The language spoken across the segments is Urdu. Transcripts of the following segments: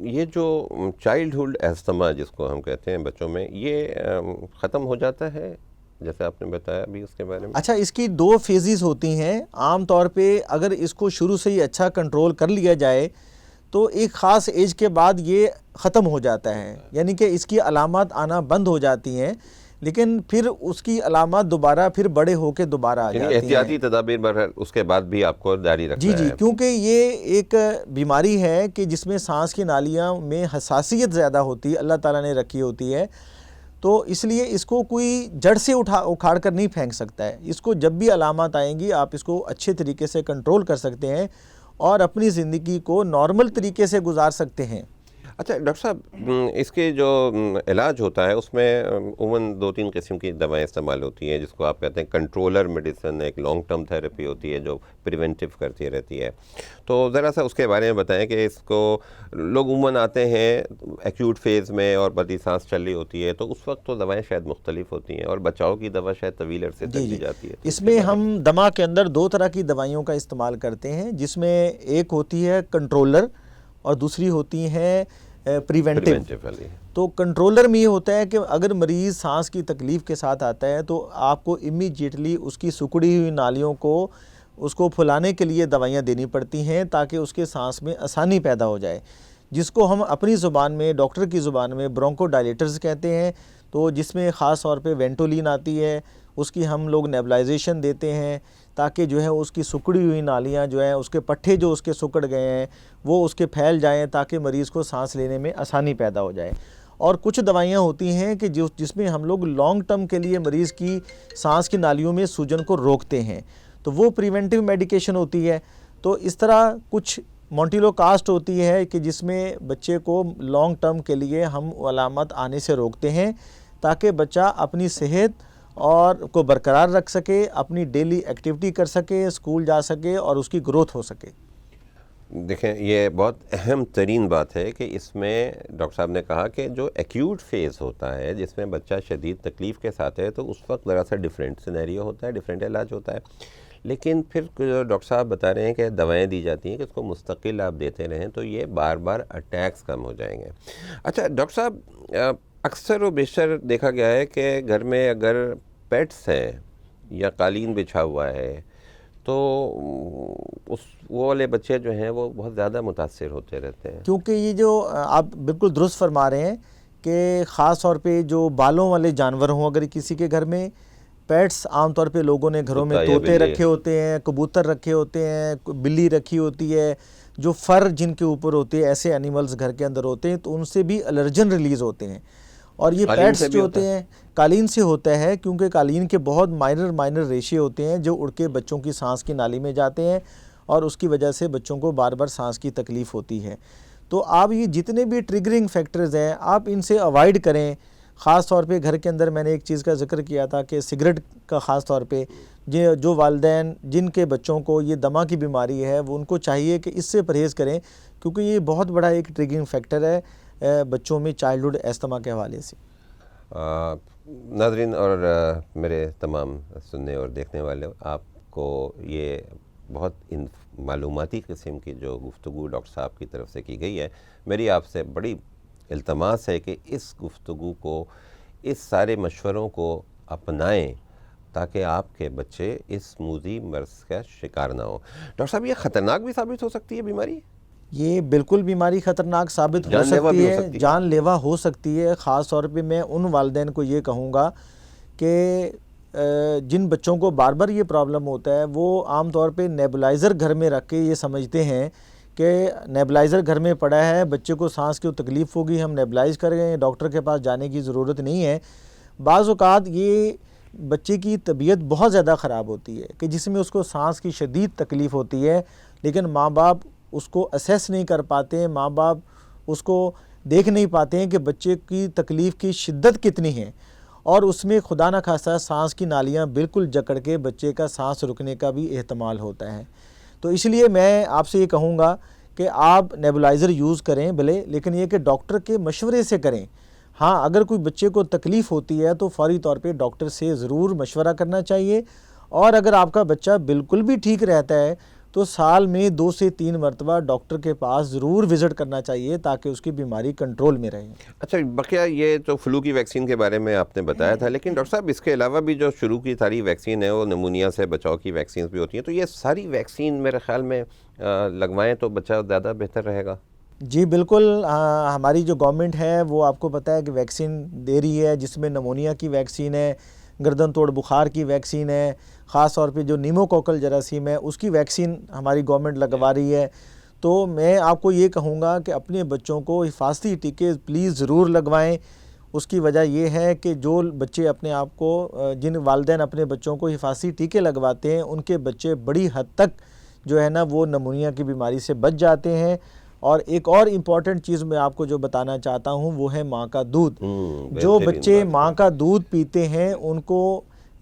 یہ جو چائلڈہڈ ایستھما جس کو ہم کہتے ہیں بچوں میں، یہ ختم ہو جاتا ہے جیسے آپ نے بتایا ابھی اس کے بارے میں؟ اچھا، اس کی 2 فیزز ہوتی ہیں. عام طور پہ اگر اس کو شروع سے ہی اچھا کنٹرول کر لیا جائے تو ایک خاص ایج کے بعد یہ ختم ہو جاتا ہے، یعنی کہ اس کی علامات آنا بند ہو جاتی ہیں، لیکن پھر اس کی علامات دوبارہ پھر بڑے ہو کے دوبارہ آ یعنی جاتی ہیں. احتیاطی تدابیر بہرحال اس کے بعد بھی آپ کو جاری رکھنا جی ہے. کیونکہ یہ ایک بیماری ہے کہ جس میں سانس کی نالیاں میں حساسیت زیادہ ہوتی ہے، اللہ تعالیٰ نے رکھی ہوتی ہے، تو اس لیے اس کو کوئی جڑ سے اکھاڑ کر نہیں پھینک سکتا ہے. اس کو جب بھی علامات آئیں گی آپ اس کو اچھے طریقے سے کنٹرول کر سکتے ہیں اور اپنی زندگی کو نارمل طریقے سے گزار سکتے ہیں. اچھا ڈاکٹر صاحب، اس کے جو علاج ہوتا ہے اس میں عموماً 2-3 قسم کی دوائیں استعمال ہوتی ہیں، جس کو آپ کہتے ہیں کنٹرولر میڈیسن، ایک لانگ ٹرم تھراپی ہوتی ہے جو پریونٹیو کرتی رہتی ہے. تو ذرا سا اس کے بارے میں بتائیں کہ اس کو لوگ عموماً آتے ہیں ایکیوٹ فیز میں اور بدی سانس چل رہی ہوتی ہے، تو اس وقت تو دوائیں شاید مختلف ہوتی ہیں اور بچاؤ کی دوا شاید طویل عرصے تک دی جاتی ہے. اس میں ہم دما کے اندر 2 طرح کی دوائیوں کا استعمال کرتے ہیں، جس میں ایک ہوتی ہے کنٹرولر اور دوسری ہوتی ہیں پریونٹیو. تو کنٹرولر میں یہ ہوتا ہے کہ اگر مریض سانس کی تکلیف کے ساتھ آتا ہے تو آپ کو امیڈیٹلی اس کی سکڑی ہوئی نالیوں کو اس کو پھلانے کے لیے دوائیاں دینی پڑتی ہیں تاکہ اس کے سانس میں آسانی پیدا ہو جائے، جس کو ہم اپنی زبان میں، ڈاکٹر کی زبان میں برونکو ڈائلیٹرز کہتے ہیں. تو جس میں خاص طور پہ وینٹولین آتی ہے، اس کی ہم لوگ نیبلائزیشن دیتے ہیں تاکہ جو ہے اس کی سکڑی ہوئی نالیاں جو ہیں، اس کے پٹھے جو اس کے سکڑ گئے ہیں وہ اس کے پھیل جائیں تاکہ مریض کو سانس لینے میں آسانی پیدا ہو جائے. اور کچھ دوائیاں ہوتی ہیں کہ جس میں ہم لوگ لانگ ٹرم کے لیے مریض کی سانس کی نالیوں میں سوجن کو روکتے ہیں، تو وہ پریونٹیو میڈیکیشن ہوتی ہے. تو اس طرح کچھ مونٹیلو کاسٹ ہوتی ہے کہ جس میں بچے کو لانگ ٹرم کے لیے ہم علامات آنے سے روکتے ہیں تاکہ بچہ اپنی صحت اور کو برقرار رکھ سکے، اپنی ڈیلی ایکٹیویٹی کر سکے، اسکول جا سکے اور اس کی گروتھ ہو سکے. دیکھیں، یہ بہت اہم ترین بات ہے کہ اس میں ڈاکٹر صاحب نے کہا کہ جو ایکیوٹ فیز ہوتا ہے جس میں بچہ شدید تکلیف کے ساتھ ہے، تو اس وقت ذرا سا ڈیفرنٹ سینیریو ہوتا ہے، ڈیفرنٹ علاج ہوتا ہے. لیکن پھر ڈاکٹر صاحب بتا رہے ہیں کہ دوائیں دی جاتی ہیں کہ اس کو مستقل آپ دیتے رہیں تو یہ بار بار اٹیکس کم ہو جائیں گے. اچھا ڈاکٹر صاحب، اکثر و بیشتر دیکھا گیا ہے کہ گھر میں اگر پیٹس ہیں یا قالین بچھا ہوا ہے تو وہ والے بچے جو ہیں وہ بہت زیادہ متاثر ہوتے رہتے ہیں. کیونکہ یہ جو آپ بالکل درست فرما رہے ہیں کہ خاص طور پہ جو بالوں والے جانور ہوں، اگر کسی کے گھر میں پیٹس، عام طور پہ لوگوں نے گھروں میں طوطے رکھے ہوتے ہیں، کبوتر رکھے ہوتے ہیں، بلی رکھی ہوتی ہے، جو فر جن کے اوپر ہوتے ہیں، ایسے اینیملز گھر کے اندر ہوتے ہیں تو ان سے بھی الرجن ریلیز ہوتے ہیں. اور یہ پیٹس جو ہوتے ہیں قالین سے ہوتا ہے، کیونکہ قالین کے بہت مائنر ریشے ہوتے ہیں جو اڑ کے بچوں کی سانس کی نالی میں جاتے ہیں اور اس کی وجہ سے بچوں کو بار بار سانس کی تکلیف ہوتی ہے. تو آپ یہ جتنے بھی ٹریگرنگ فیکٹرز ہیں آپ ان سے اوائڈ کریں. خاص طور پہ گھر کے اندر میں نے ایک چیز کا ذکر کیا تھا کہ سگریٹ کا خاص طور پہ جو والدین جن کے بچوں کو یہ دمہ کی بیماری ہے وہ ان کو چاہیے کہ اس سے پرہیز کریں، کیونکہ یہ بہت بڑا ایک ٹریگرنگ فیکٹر ہے بچوں میں چائلڈہڈ ایستھما کے حوالے سے. ناظرین اور میرے تمام سننے اور دیکھنے والے، آپ کو یہ بہت معلوماتی قسم کی جو گفتگو ڈاکٹر صاحب کی طرف سے کی گئی ہے، میری آپ سے بڑی التماس ہے کہ اس گفتگو کو، اس سارے مشوروں کو اپنائیں تاکہ آپ کے بچے اس موذی مرض کا شکار نہ ہوں. ڈاکٹر صاحب، یہ خطرناک بھی ثابت ہو سکتی ہے بیماری؟ یہ بالکل بیماری خطرناک ثابت ہو سکتی ہے، جان لیوا ہو سکتی ہے. خاص طور پہ میں ان والدین کو یہ کہوں گا کہ جن بچوں کو بار بار یہ پرابلم ہوتا ہے وہ عام طور پہ نیبولائزر گھر میں رکھ کے یہ سمجھتے ہیں کہ نیبولائزر گھر میں پڑا ہے، بچے کو سانس کی تکلیف ہوگی، ہم نیبولائز کر گئے، ڈاکٹر کے پاس جانے کی ضرورت نہیں ہے. بعض اوقات یہ بچے کی طبیعت بہت زیادہ خراب ہوتی ہے کہ جس میں اس کو سانس کی شدید تکلیف ہوتی ہے، لیکن ماں باپ اس کو اسیس نہیں کر پاتے ہیں، ماں باپ اس کو دیکھ نہیں پاتے ہیں کہ بچے کی تکلیف کی شدت کتنی ہے، اور اس میں خدا نہ خواستہ سانس کی نالیاں بالکل جکڑ کے بچے کا سانس رکنے کا بھی احتمال ہوتا ہے. تو اس لیے میں آپ سے یہ کہوں گا کہ آپ نیبولائزر یوز کریں بھلے، لیکن یہ کہ ڈاکٹر کے مشورے سے کریں. ہاں، اگر کوئی بچے کو تکلیف ہوتی ہے تو فوری طور پہ ڈاکٹر سے ضرور مشورہ کرنا چاہیے، اور اگر آپ کا بچہ بالکل بھی ٹھیک رہتا ہے، تو سال میں 2 سے 3 مرتبہ ڈاکٹر کے پاس ضرور وزٹ کرنا چاہیے تاکہ اس کی بیماری کنٹرول میں رہے۔ اچھا بقیہ یہ تو فلو کی ویکسین کے بارے میں آپ نے بتایا تھا، لیکن ڈاکٹر صاحب اس کے علاوہ بھی جو شروع کی ساری ویکسین ہے وہ نمونیا سے بچاؤ کی ویکسینز بھی ہوتی ہیں، تو یہ ساری ویکسین میرے خیال میں لگوائیں تو بچہ زیادہ بہتر رہے گا۔ جی بالکل، ہماری جو گورنمنٹ ہے وہ آپ کو پتہ ہے کہ ویکسین دے رہی ہے، جس میں نمونیا کی ویکسین ہے، گردن توڑ بخار کی ویکسین ہے، خاص طور پہ جو نیموکوکل جراثیم ہے اس کی ویکسین ہماری گورنمنٹ لگوا رہی ہے۔ تو میں آپ کو یہ کہوں گا کہ اپنے بچوں کو حفاظتی ٹیکے پلیز ضرور لگوائیں۔ اس کی وجہ یہ ہے کہ جو بچے اپنے آپ کو جن والدین اپنے بچوں کو حفاظتی ٹیکے لگواتے ہیں ان کے بچے بڑی حد تک جو ہے نا وہ نمونیا کی بیماری سے بچ جاتے ہیں۔ اور ایک اور امپورٹنٹ چیز میں آپ کو جو بتانا چاہتا ہوں وہ ہے ماں کا دودھ۔ جو بچے ماں کا دودھ پیتے ہیں ان کو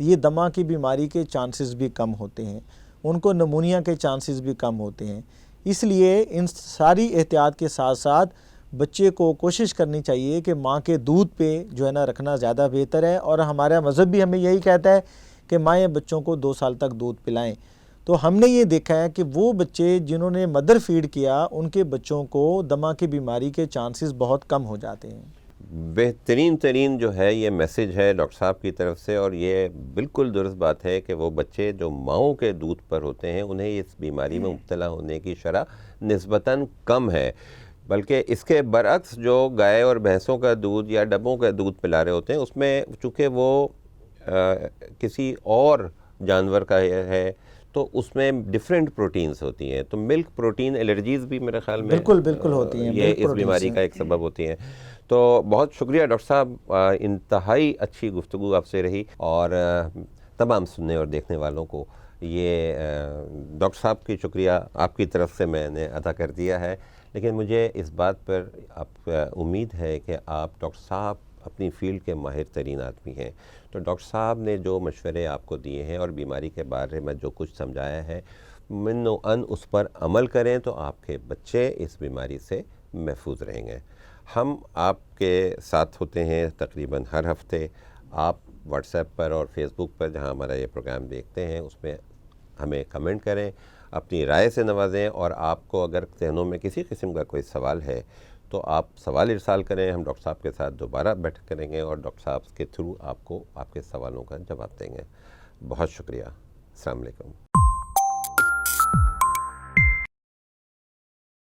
یہ دمہ کی بیماری کے چانسز بھی کم ہوتے ہیں، ان کو نمونیا کے چانسز بھی کم ہوتے ہیں۔ اس لیے ان ساری احتیاط کے ساتھ ساتھ بچے کو کوشش کرنی چاہیے کہ ماں کے دودھ پہ جو ہے نا رکھنا زیادہ بہتر ہے، اور ہمارا مذہب بھی ہمیں یہی کہتا ہے کہ مائیں بچوں کو 2 سال تک دودھ پلائیں۔ تو ہم نے یہ دیکھا ہے کہ وہ بچے جنہوں نے مدر فیڈ کیا ان کے بچوں کو دمہ کی بیماری کے چانسز بہت کم ہو جاتے ہیں۔ بہترین ترین جو ہے یہ میسج ہے ڈاکٹر صاحب کی طرف سے، اور یہ بالکل درست بات ہے کہ وہ بچے جو ماؤں کے دودھ پر ہوتے ہیں انہیں اس بیماری میں مبتلا ہونے کی شرح نسبتاً کم ہے، بلکہ اس کے برعکس جو گائے اور بھینسوں کا دودھ یا ڈبوں کا دودھ پلا رہے ہوتے ہیں اس میں چونکہ وہ کسی اور جانور کا ہے تو اس میں ڈیفرنٹ پروٹینز ہوتی ہیں، تو ملک پروٹین الرجیز بھی میرے خیال میں بالکل ہوتی ہیں، یہ اس بیماری کا ایک سبب ہوتی ہیں۔ تو بہت شکریہ ڈاکٹر صاحب، انتہائی اچھی گفتگو آپ سے رہی، اور تمام سننے اور دیکھنے والوں کو یہ ڈاکٹر صاحب کی شکریہ آپ کی طرف سے میں نے ادا کر دیا ہے، لیکن مجھے اس بات پر آپ امید ہے کہ آپ ڈاکٹر صاحب اپنی فیلڈ کے ماہر ترین آدمی ہیں، تو ڈاکٹر صاحب نے جو مشورے آپ کو دیے ہیں اور بیماری کے بارے میں جو کچھ سمجھایا ہے من و ان اس پر عمل کریں تو آپ کے بچے اس بیماری سے محفوظ رہیں گے۔ ہم آپ کے ساتھ ہوتے ہیں تقریباً ہر ہفتے، آپ واٹس ایپ پر اور فیس بک پر جہاں ہمارا یہ پروگرام دیکھتے ہیں اس میں ہمیں کمنٹ کریں، اپنی رائے سے نوازیں، اور آپ کو اگر ذہنوں میں کسی قسم کا کوئی سوال ہے تو آپ سوال ارسال کریں، ہم ڈاکٹر صاحب کے ساتھ دوبارہ بیٹھ کریں گے اور ڈاکٹر صاحب کے تھرو آپ کو آپ کے سوالوں کا جواب دیں گے۔ بہت شکریہ، السلام علیکم۔